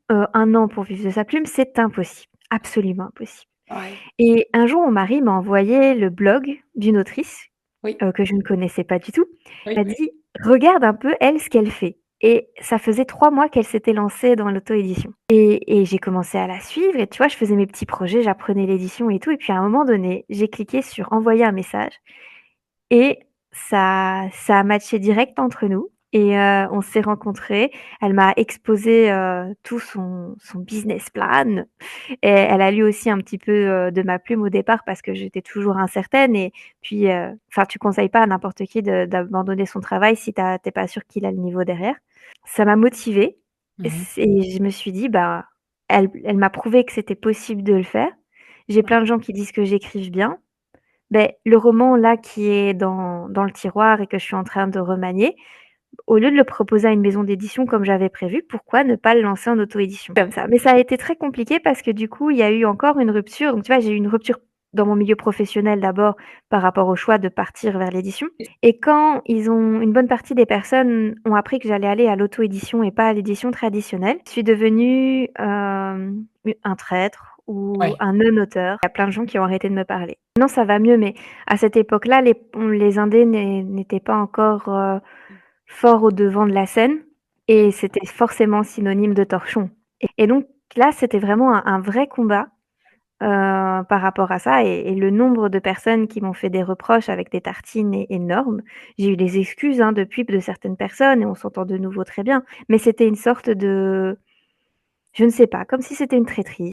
1 an pour vivre de sa plume, c'est impossible, absolument impossible. Ouais. Et un jour, mon mari m'a envoyé le blog d'une autrice, Oui, que je ne connaissais pas du tout. Il oui. m'a dit: «Regarde un peu elle, ce qu'elle fait» et ça faisait 3 mois qu'elle s'était lancée dans l'auto-édition et j'ai commencé à la suivre et tu vois, je faisais mes petits projets, j'apprenais l'édition et tout et puis à un moment donné, j'ai cliqué sur envoyer un message et ça a matché direct entre nous et on s'est rencontrés. Elle m'a exposé, tout son business plan et elle a lu aussi un petit peu, de ma plume au départ parce que j'étais toujours incertaine et puis, enfin tu conseilles pas à n'importe qui d'abandonner son travail si tu es pas sûr qu'il a le niveau derrière. Ça m'a motivée Mmh. et je me suis dit: «Bah, elle m'a prouvé que c'était possible de le faire». J'ai Ouais. plein de gens qui disent que j'écrive bien. Beh, le roman là qui est dans le tiroir et que je suis en train de remanier, au lieu de le proposer à une maison d'édition comme j'avais prévu, pourquoi ne pas le lancer en auto-édition? Comme ça. Mais ça a été très compliqué parce que du coup, il y a eu encore une rupture. Donc tu vois, j'ai eu une rupture dans mon milieu professionnel d'abord par rapport au choix de partir vers l'édition et quand une bonne partie des personnes ont appris que j'allais aller à l'auto-édition et pas à l'édition traditionnelle, je suis devenue, un traître ou Ouais. un non-auteur. Il y a plein de gens qui ont arrêté de me parler. Maintenant ça va mieux, mais à cette époque-là, les indés n'étaient pas encore, fort au devant de la scène Oui. et c'était forcément synonyme de torchon et donc là, c'était vraiment un vrai combat, par rapport à ça et le nombre de personnes qui m'ont fait des reproches avec des tartines est énorme. J'ai eu des excuses, hein, depuis de certaines personnes et on s'entend de nouveau très bien, mais c'était une sorte de je ne sais pas, comme si c'était une traîtrise.